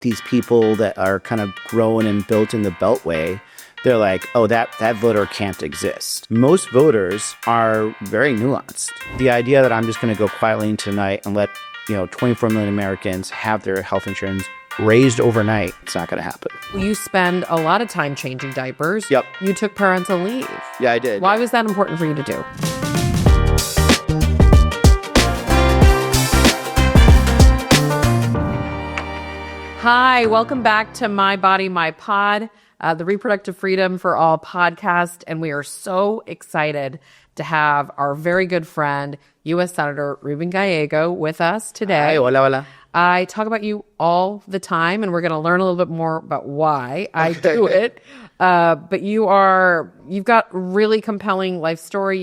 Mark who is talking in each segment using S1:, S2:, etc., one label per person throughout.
S1: these people that are kind of grown and built in the Beltway, they're like, oh, that voter can't exist. Most voters are very nuanced. The idea that I'm just going to go quietly in tonight and let 24 million Americans have their health insurance raised overnight, it's not going to happen.
S2: You spend a lot of time changing diapers.
S1: Yep.
S2: You took parental leave.
S1: Yeah, I did.
S2: Why was that important for you to do? Hi, welcome back to My Body, My Pod, the Reproductive Freedom for All podcast. And we are so excited to have our very good friend, U.S. Senator Ruben Gallego, with us today.
S1: Hi, hola, hola.
S2: I talk about you all the time, and we're going to learn a little bit more about why I do it. But you've got really compelling life story.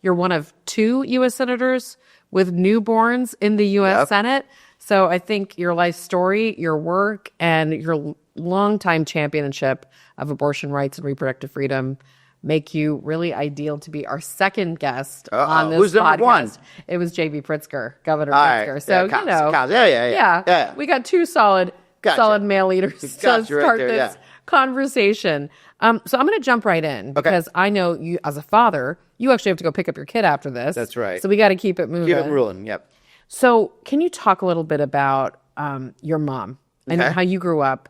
S2: You're one of 2 U.S. senators with newborns in the U.S. Senate. So I think your life story, your work, and your longtime championship of abortion rights and reproductive freedom make you really ideal to be our second guest on this
S1: Who's
S2: podcast.
S1: number 1?
S2: It was J.B. Pritzker, Governor Pritzker. So,
S1: counts. Yeah.
S2: We got 2 solid male leaders to start this conversation. So I'm going to jump right in because I know you, as a father, you actually have to go pick up your kid after this.
S1: That's right.
S2: So we got to keep it moving.
S1: Keep it rolling, yep.
S2: So can you talk a little bit about your mom and how you grew up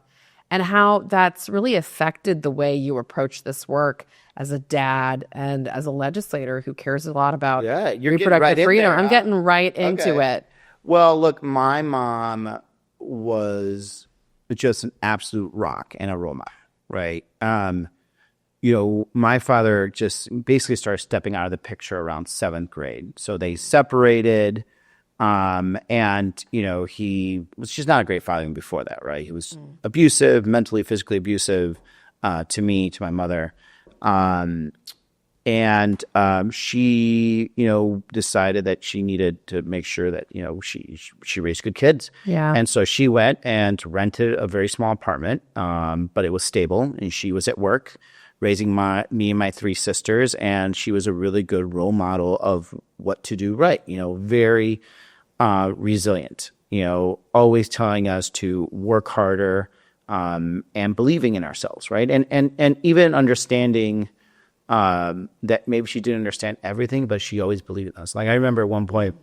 S2: and how that's really affected the way you approach this work as a dad and as a legislator who cares a lot about reproductive freedom? I'm getting right into it.
S1: Well, look, my mom was just an absolute rock and a role model, right? My father just basically started stepping out of the picture around 7th grade. So they separated. He was just not a great father even before that, right? He was abusive, mentally, physically abusive, to me, to my mother. She, decided that she needed to make sure that, she raised good kids.
S2: Yeah.
S1: And so she went and rented a very small apartment, but it was stable, and she was at work raising me and my 3 sisters, and she was a really good role model of what to do right, very resilient, always telling us to work harder and believing in ourselves, right? And even understanding that maybe she didn't understand everything, but she always believed in us. Like I remember at one point,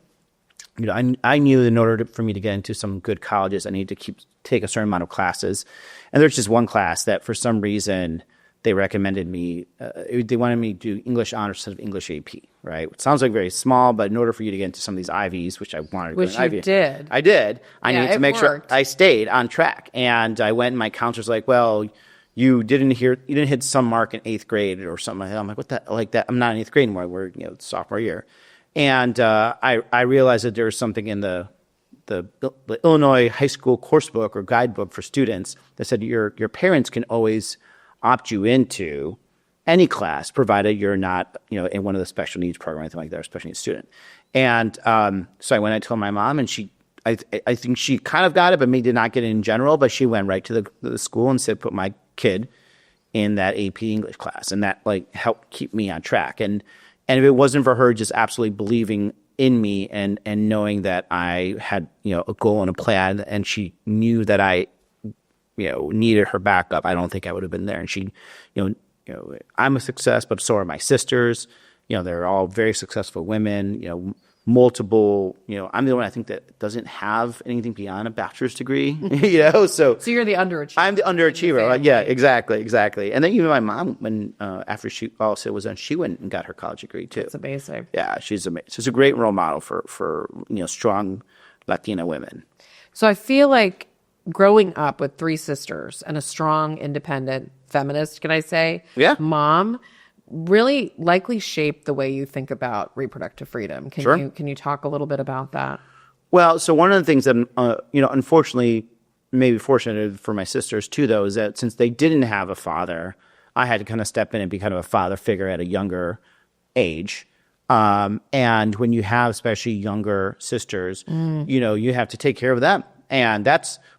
S1: I knew in order for me to get into some good colleges, I needed to take a certain amount of classes. And there's just one class that for some reason they recommended me, they wanted me to do English honors instead of English AP, right? It sounds like very small, but in order for you to get into some of these Ivies, which I wanted to go to Ivy.
S2: Which you did.
S1: I did. I needed to make sure I stayed on track. And I went and my counselor's like, well, you didn't hit some mark in 8th grade or something like that. I'm like, what the, like that? I'm not in 8th grade anymore. We're, sophomore year. And I realized that there was something in the Illinois high school course book or guidebook for students that said your parents can always opt you into any class, provided you're not, in one of the special needs program or anything like that, or special needs student. And so I went and told my mom, and I think she kind of got it, but me did not get it in general. But she went right to the school and said, put my kid in that AP English class, and that helped keep me on track. And if it wasn't for her just absolutely believing in me and knowing that I had a goal and a plan, and she knew that I needed her backup, I don't think I would have been there. And she, I'm a success, but so are my sisters. They're all very successful women, multiple, I'm the one I think that doesn't have anything beyond a bachelor's degree, So
S2: you're the underachiever.
S1: I'm the underachiever. Yeah, exactly. And then even my mom, when after she also was done, she went and got her college degree too.
S2: That's amazing.
S1: Yeah, she's amazing. She's a great role model for strong Latina women.
S2: So I feel like growing up with 3 sisters and a strong, independent feminist, can I say?
S1: Yeah.
S2: Mom really likely shaped the way you think about reproductive freedom. Can you talk a little bit about that?
S1: Well, so one of the things that, unfortunately, maybe fortunate for my sisters too, though, is that since they didn't have a father, I had to kind of step in and be kind of a father figure at a younger age. And when you have especially younger sisters, you have to take care of them. And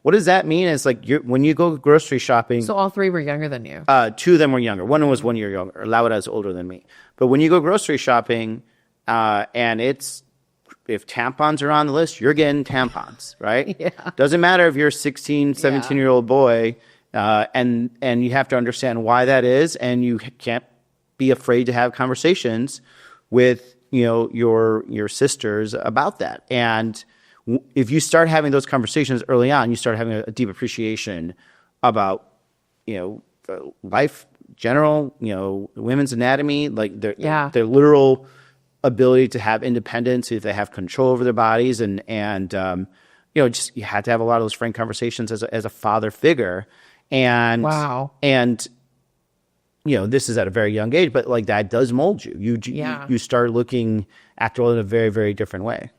S1: what does that mean? It's like when you go grocery shopping.
S2: So all 3 were younger than you?
S1: 2 of them were younger. One was 1 year younger. Laura is older than me. But when you go grocery shopping, and it's if tampons are on the list, you're getting tampons, right?
S2: Yeah.
S1: Doesn't matter if you're a 16, 17-year-old boy, and you have to understand why that is, and you can't be afraid to have conversations with, your sisters about that. And if you start having those conversations early on, you start having a deep appreciation about, life, general, women's anatomy, like their literal ability to have independence, if they have control over their bodies, and just you had to have a lot of those frank conversations as a father figure, and this is at a very young age, but like that does mold you. You start looking at the world in a very, very different way.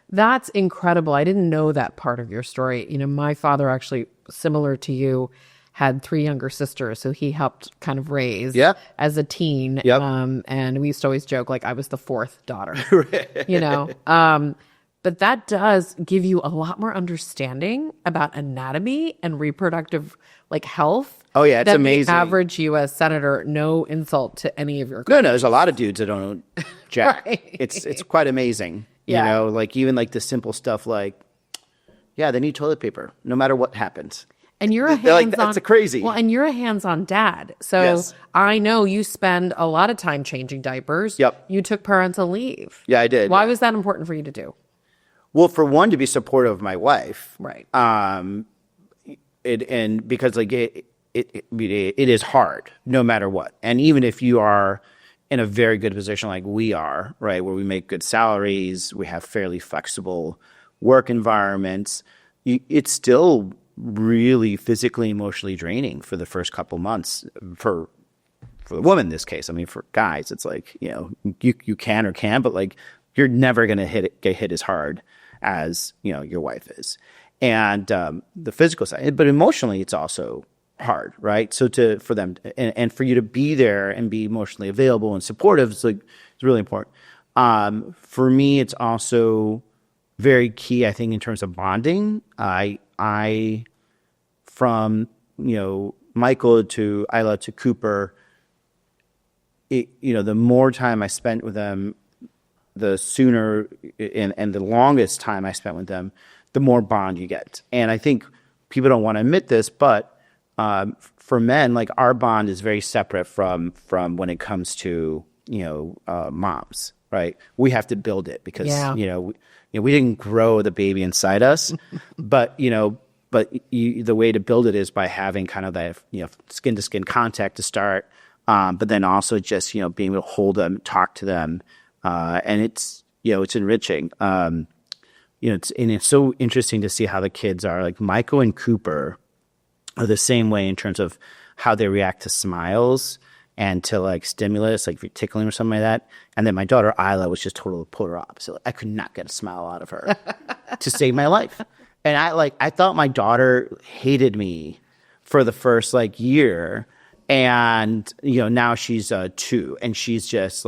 S2: That's incredible. I didn't know that part of your story. My father actually, similar to you, had 3 younger sisters, so he helped kind of raise as a teen. And we used to always joke like I was the 4th daughter, But that does give you a lot more understanding about anatomy and reproductive health.
S1: Oh yeah, it's amazing.
S2: The average U.S. senator, no insult to any of your
S1: No, there's a lot of dudes that don't know jack. Right. It's quite amazing.
S2: Yeah.
S1: Even the simple stuff they need toilet paper no matter what happens.
S2: And you're a hands-on.
S1: That's crazy.
S2: Well, and you're a hands-on dad. So I know you spend a lot of time changing diapers.
S1: Yep.
S2: You took parental leave.
S1: Yeah, I did.
S2: Why was that important for you to do?
S1: Well, for one, to be supportive of my wife.
S2: Right.
S1: Because it is hard no matter what. And even if you are in a very good position like we are, right, where we make good salaries, we have fairly flexible work environments, it's still really physically, emotionally draining for the first couple months for the woman in this case. I mean, for guys, it's you can or can't, but you're never going to get hit as hard as, your wife is. And the physical side, but emotionally, it's also hard, right? So for them and for you to be there and be emotionally available and supportive, it's really important. For me, it's also very key, I think, in terms of bonding. I from Michael to Isla to Cooper, the more time I spent with them, the sooner and the longest time I spent with them, the more bond you get. And I think people don't want to admit this, but for men, our bond is very separate from when it comes to moms, right? We have to build it because we didn't grow the baby inside us, but the way to build it is by having kind of that skin to skin contact to start, but then also just being able to hold them, talk to them, and it's enriching. It's so interesting to see how the kids are. Michael and Cooper are the same way in terms of how they react to smiles and to stimulus, if you're tickling or something like that. And then my daughter Isla was just totally polar opposite. I could not get a smile out of her to save my life. And I thought my daughter hated me for the first year. And, now she's 2 and she's just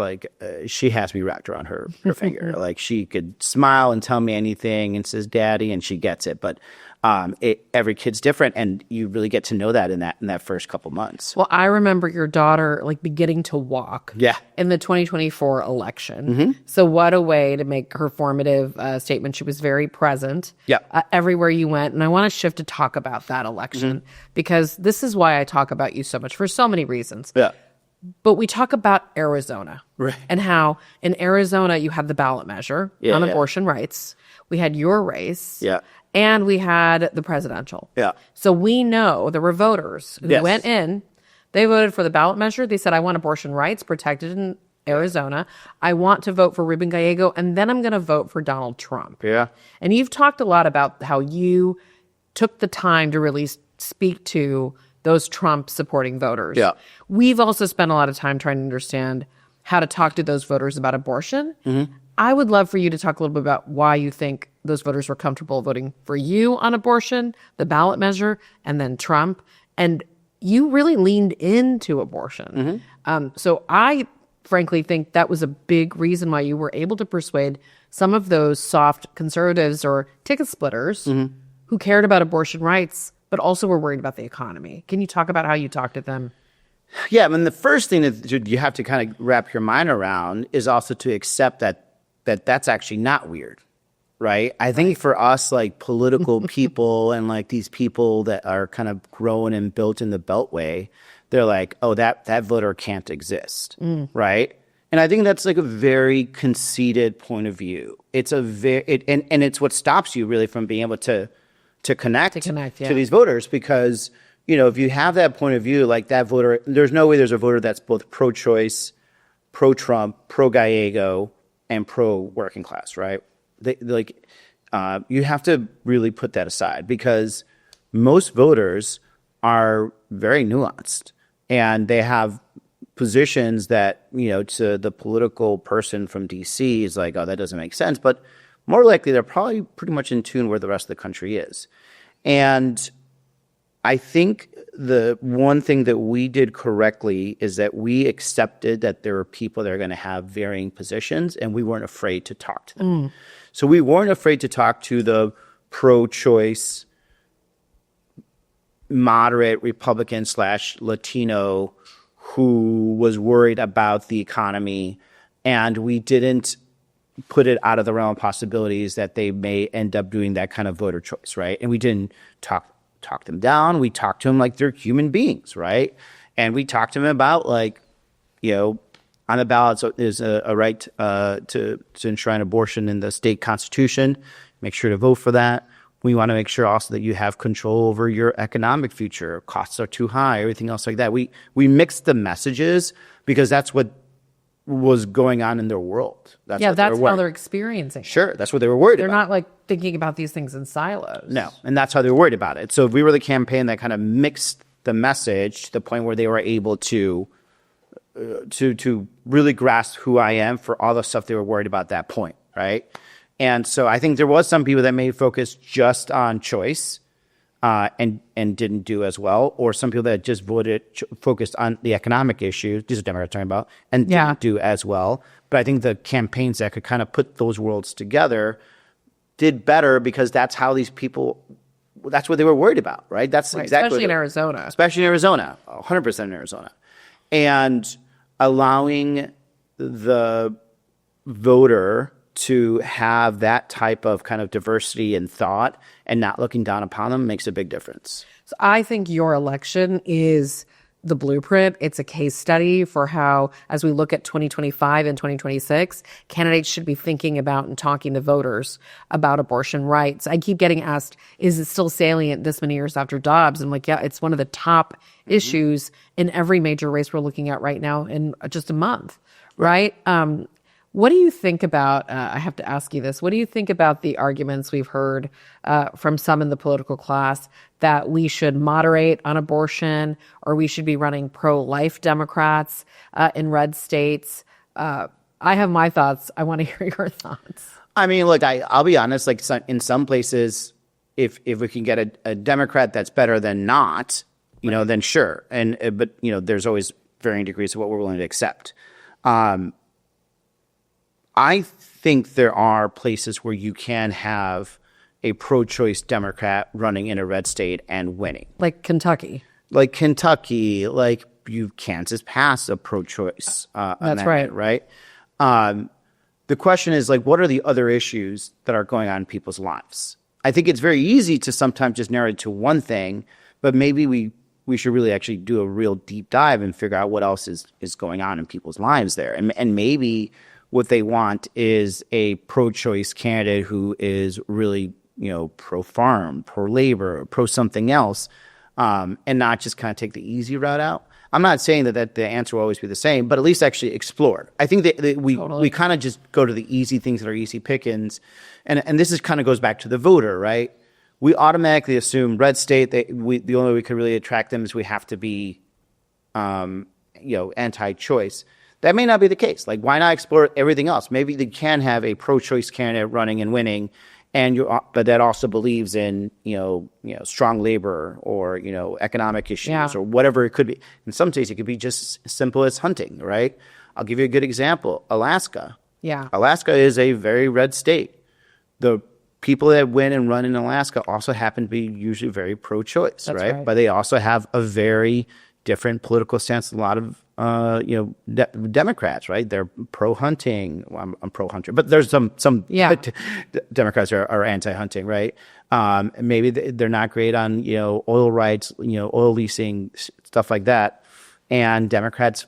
S1: she has me wrapped around her finger. She could smile and tell me anything and says, Daddy, and she gets it. But every kid's different, and you really get to know that in that first couple months.
S2: Well, I remember your daughter beginning to walk in the 2024 election. Mm-hmm. So what a way to make her formative statement. She was very present everywhere you went. And I want to shift to talk about that election because this is why I talk about you so much for so many reasons.
S1: Yeah.
S2: But we talk about Arizona and how in Arizona you had the ballot measure on abortion rights. We had your race.
S1: Yeah.
S2: And we had the presidential.
S1: Yeah.
S2: So we know there were voters who went in. They voted for the ballot measure. They said, I want abortion rights protected in Arizona. I want to vote for Ruben Gallego, and then I'm going to vote for Donald Trump.
S1: Yeah.
S2: And you've talked a lot about how you took the time to really speak to those Trump-supporting voters.
S1: Yeah.
S2: We've also spent a lot of time trying to understand how to talk to those voters about abortion. Mm-hmm. I would love for you to talk a little bit about why you think those voters were comfortable voting for you on abortion, the ballot measure, and then Trump. And you really leaned into abortion. Mm-hmm. So I frankly think that was a big reason why you were able to persuade some of those soft conservatives or ticket splitters who cared about abortion rights, but also were worried about the economy. Can you talk about how you talked to them?
S1: Yeah, I mean, the first thing that you have to kind of wrap your mind around is also to accept that that's actually not weird, right? I think for us, like political people and like these people that are kind of grown and built in the Beltway, they're like, oh, that voter can't exist, right? And I think that's like a very conceited point of view. It's a and it's what stops you really from being able to connect to these voters, because if you have that point of view, like that voter, there's no way there's a voter that's both pro-choice, pro-Trump, pro-Gallego, and pro-working class, right? You have to really put that aside, because most voters are very nuanced, and they have positions that, to the political person from DC is like, oh, that doesn't make sense. But more likely, they're probably pretty much in tune where the rest of the country is. And I think the one thing that we did correctly is that we accepted that there were people that are going to have varying positions, and we weren't afraid to talk to them. So we weren't afraid to talk to the pro-choice, moderate Republican / Latino who was worried about the economy, and we didn't put it out of the realm of possibilities that they may end up doing that kind of voter choice, right? And we didn't talk them down. We talked to them like they're human beings, right? And we talked to them about on the ballot is a right to enshrine abortion in the state constitution. Make sure to vote for that. We want to make sure also that you have control over your economic future. Costs are too high, everything else like that. We mixed the messages because that's what was going on in their world. That's how they're experiencing it. Sure, that's what they were worried about.
S2: They're not like thinking about these things in silos.
S1: No, and that's how they were worried about it. So we were the campaign that kind of mixed the message to the point where they were able to really grasp who I am for all the stuff they were worried about at that point, right? And so I think there was some people that may focus just on choice and didn't do as well, or some people that just focused on the economic issues, these are Democrats talking about, and didn't do as well. But I think the campaigns that could kind of put those worlds together did better, because that's how these people, that's what they were worried about, right? That's
S2: right,
S1: exactly
S2: especially in Arizona.
S1: Especially in Arizona, 100% in Arizona. And allowing the voter to have that type of kind of diversity in thought and not looking down upon them makes a big difference.
S2: So I think your election is the blueprint. It's a case study for how, as we look at 2025 and 2026, candidates should be thinking about and talking to voters about abortion rights. I keep getting asked, is it still salient this many years after Dobbs? I'm like, yeah, it's one of the top issues in every major race we're looking at right now in just a month, right? What do you think about, I have to ask you this, what do you think about the arguments we've heard from some in the political class that we should moderate on abortion, or we should be running pro-life Democrats in red states? I have my thoughts. I want to hear your thoughts.
S1: I mean, look, I'll be honest, like in some places, if we can get a Democrat that's better than not, then sure. But there's always varying degrees of what we're willing to accept. I think there are places where you can have a pro-choice Democrat running in a red state and winning.
S2: Like Kentucky.
S1: Like Kansas passed a pro-choice amendment, right? The question is, like, what are the other issues that are going on in people's lives? I think it's very easy to sometimes just narrow it to one thing, but maybe we should really actually do a real deep dive and figure out what else is going on in people's lives there. And maybe what they want is a pro-choice candidate who is really, pro-farm, pro-labor, pro-something else, and not just kind of take the easy route out. I'm not saying that the answer will always be the same, but at least actually explore. I think that we kind of just go to the easy things that are easy pickings. And this kind of goes back to the voter, right? We automatically assume red state, the only way we could really attract them is we have to be, anti-choice. That may not be the case. Like, why not explore everything else? Maybe they can have a pro-choice candidate running and winning, but that also believes in strong labor or economic issues or whatever it could be. In some states, it could be just as simple as hunting, right? I'll give you a good example: Alaska.
S2: Yeah,
S1: Alaska is a very red state. The people that win and run in Alaska also happen to be usually very pro-choice, right? But they also have a very different political stance than a lot of Democrats, right? They're pro-hunting. Well, I'm pro-hunter, but there's some Democrats are anti-hunting, right? Maybe they're not great on oil rights, oil leasing, stuff like that, and Democrats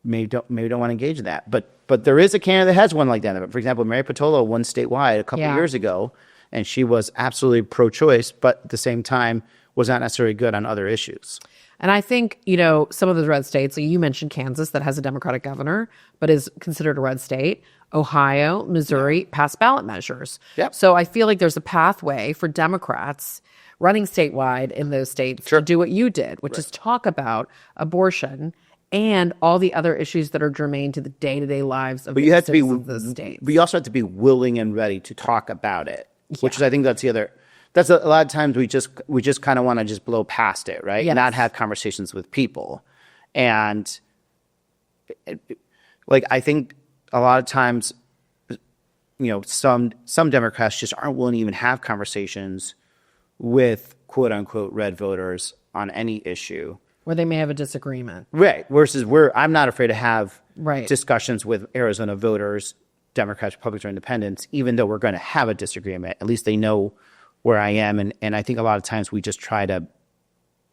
S1: maybe don't want to engage in that. But there is a candidate that has one like that. For example, Mary Patolo won statewide a couple of years ago, and she was absolutely pro-choice, but at the same time was not necessarily good on other issues.
S2: And I think, some of the red states, like you mentioned Kansas, that has a Democratic governor, but is considered a red state. Ohio, Missouri passed ballot measures.
S1: Yep.
S2: So I feel like there's a pathway for Democrats running statewide in those states to do what you did, which is talk about abortion and all the other issues that are germane to the day-to-day lives of the citizens of those states.
S1: But you also have to be willing and ready to talk about it, which is, I think that's the other... That's a lot of times we just kind of want to just blow past it, right?
S2: Yes.
S1: Not have conversations with people. And I think a lot of times, some Democrats just aren't willing to even have conversations with quote unquote red voters on any issue.
S2: Where they may have a disagreement.
S1: Right. Versus I'm not afraid to have
S2: right.
S1: discussions with Arizona voters, Democrats, Republicans, or Independents, even though we're going to have a disagreement. At least they know where I am. And I think a lot of times we just try to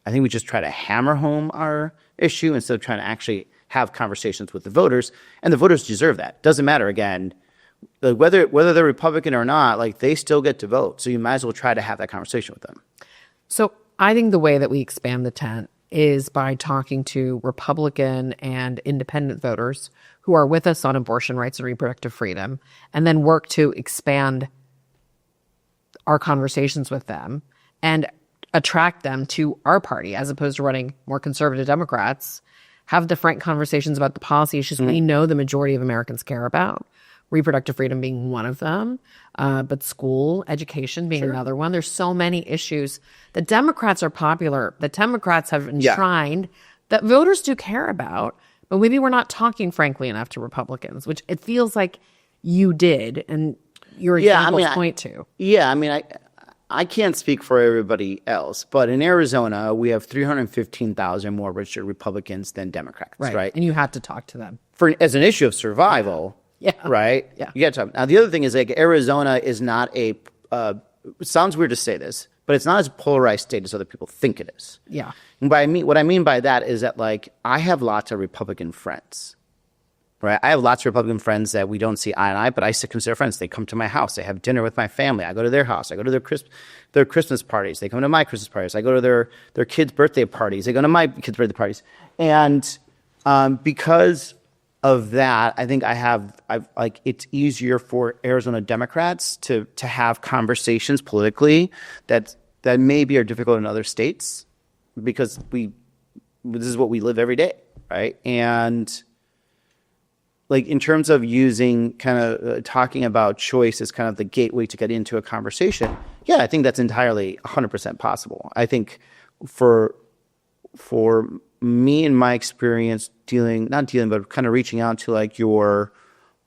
S1: hammer home our issue instead of trying to actually have conversations with the voters. And the voters deserve that. Doesn't matter, again, whether they're Republican or not, they still get to vote. So you might as well try to have that conversation with them.
S2: So I think the way that we expand the tent is by talking to Republican and independent voters who are with us on abortion rights and reproductive freedom, and then work to expand our conversations with them and attract them to our party as opposed to running more conservative Democrats, have the frank conversations about the policy issues we know the majority of Americans care about, reproductive freedom being one of them, but school education being another one. There's so many issues. The Democrats are popular. The Democrats have enshrined that voters do care about, but maybe we're not talking frankly enough to Republicans, which it feels like you did, and your examples point to.
S1: I can't speak for everybody else, but in Arizona, we have 315,000 more registered Republicans than Democrats, right?
S2: And you had to talk to them.
S1: As an issue of survival, right?
S2: Yeah.
S1: You got to talk. Now, the other thing is Arizona is not it sounds weird to say this, but it's not as polarized state as other people think it is.
S2: Yeah.
S1: And what I mean by that is that, I have lots of Republican friends. Right, I have lots of Republican friends that we don't see eye to eye, but I still consider friends. They come to my house. They have dinner with my family. I go to their house. I go to their Christmas parties. They come to my Christmas parties. I go to their kids' birthday parties. They go to my kids' birthday parties. And because of that, I think it's easier for Arizona Democrats to have conversations politically that maybe are difficult in other states because this is what we live every day, right? And in terms of using talking about choice as kind of the gateway to get into a conversation, I think that's entirely 100% possible. I think for me and my experience but kind of reaching out to your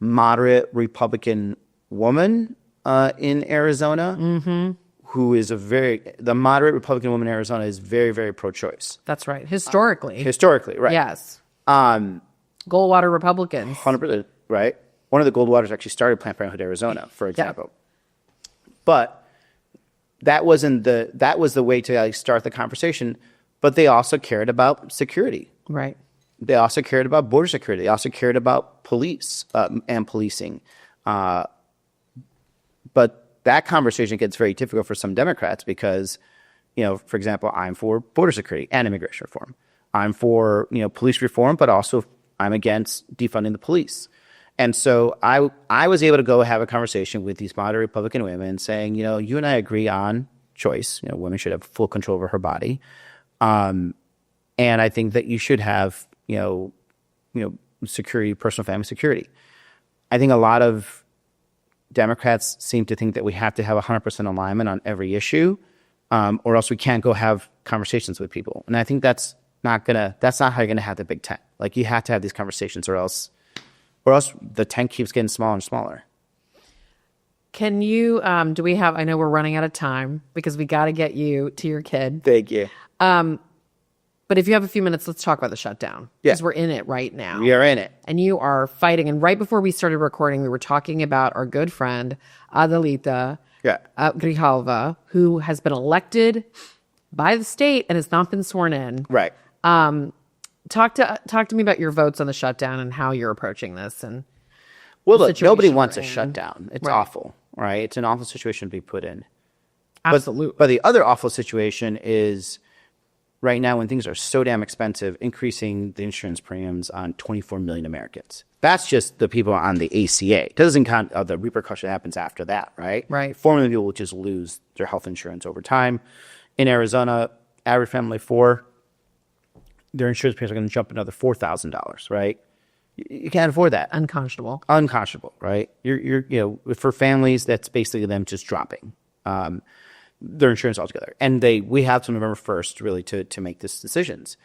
S1: moderate Republican woman in Arizona, who is the moderate Republican woman in Arizona is very, very pro-choice.
S2: That's right. Historically,
S1: right?
S2: Yes. Goldwater Republicans.
S1: 100%, right? One of the Goldwaters actually started Planned Parenthood Arizona, for example. Yeah. But that was the way to start the conversation. But they also cared about security.
S2: Right.
S1: They also cared about border security. They also cared about police and policing. But that conversation gets very difficult for some Democrats because, for example, I'm for border security and immigration reform. I'm for, police reform, but also I'm against defunding the police. And so I was able to go have a conversation with these moderate Republican women saying, you and I agree on choice. Women should have full control over her body. And I think that you should have, security, personal family security. I think a lot of Democrats seem to think that we have to have 100% alignment on every issue, or else we can't go have conversations with people. And I think that's not how you're gonna have the big tent. You have to have these conversations, or else the tent keeps getting smaller and smaller.
S2: Can you? I know we're running out of time because we got to get you to your kid.
S1: Thank you.
S2: But if you have a few minutes, let's talk about the shutdown. Because we're in it right now.
S1: We are in it.
S2: And you are fighting. And right before we started recording, we were talking about our good friend, Adelita Grijalva, who has been elected by the state and has not been sworn in.
S1: Right.
S2: Talk to me about your votes on the shutdown and how you're approaching this. And
S1: well, look, nobody wants a shutdown. It's awful, right? It's an awful situation to be put in.
S2: Absolutely.
S1: But the other awful situation is right now when things are so damn expensive, increasing the insurance premiums on 24 million Americans. That's just the people on the ACA. It doesn't count the repercussion that happens after that, right?
S2: Right.
S1: 4 million people will just lose their health insurance over time. In Arizona, average family of 4, their insurance premiums are going to jump another $4,000, right? You can't afford that. Unconscionable, right? You're for families, that's basically them just dropping their insurance altogether. And we have till November 1st really to make these decisions.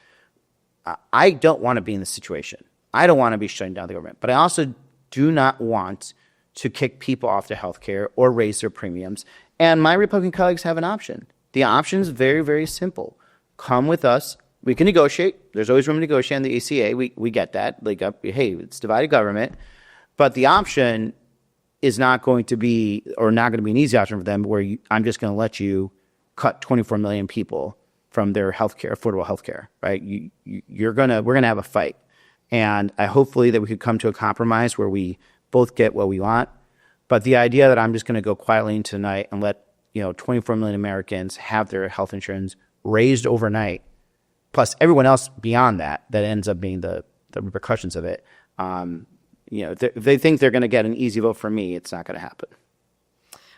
S1: I don't want to be in this situation. I don't want to be shutting down the government, but I also do not want to kick people off their health care or raise their premiums. And my Republican colleagues have an option. The option is very, very simple. Come with us. We can negotiate. There's always room to negotiate on the ACA. We get that. Like, hey, it's divided government. But the option is not going to be an easy option for them where I'm just going to let you cut 24 million people from their healthcare, affordable healthcare, right? We're going to have a fight. And hopefully that we could come to a compromise where we both get what we want. But the idea that I'm just going to go quietly into the night and let 24 million Americans have their health insurance raised overnight, plus everyone else beyond that ends up being the repercussions of it. If they think they're going to get an easy vote from me, it's not going to happen.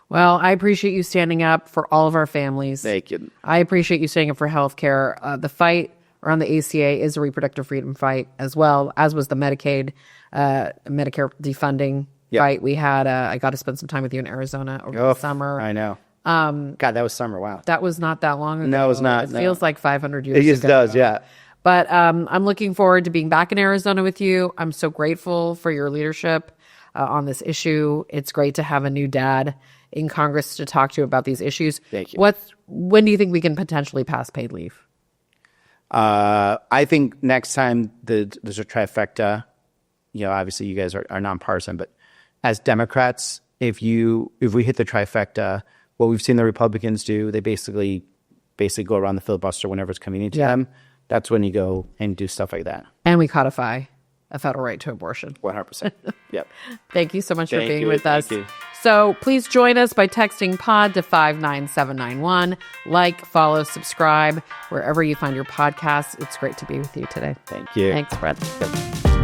S2: Well, I appreciate you standing up for all of our families.
S1: Thank you.
S2: I appreciate you standing up for healthcare. The fight around the ACA is a reproductive freedom fight as well, as was the Medicare defunding fight. We had, I got to spend some time with you in Arizona over the summer.
S1: I know. God, that was summer. Wow.
S2: That was not that long ago.
S1: No, it was not.
S2: It feels like 500 years ago.
S1: It just does, yeah.
S2: But I'm looking forward to being back in Arizona with you. I'm so grateful for your leadership on this issue. It's great to have a new dad in Congress to talk to you about these issues.
S1: Thank you.
S2: When do you think we can potentially pass paid leave?
S1: I think next time there's a trifecta, obviously you guys are nonpartisan, but as Democrats, if we hit the trifecta, what we've seen the Republicans do, they basically go around the filibuster whenever it's convenient to them. That's when you go and do stuff like that.
S2: And we codify a federal right to abortion.
S1: 100%. Yep.
S2: Thank you so much for being with us.
S1: Thank you.
S2: So please join us by texting POD to 59791. Like, follow, subscribe, wherever you find your podcasts. It's great to be with you today.
S1: Thank you.
S2: Thanks, Brett.
S1: Yep.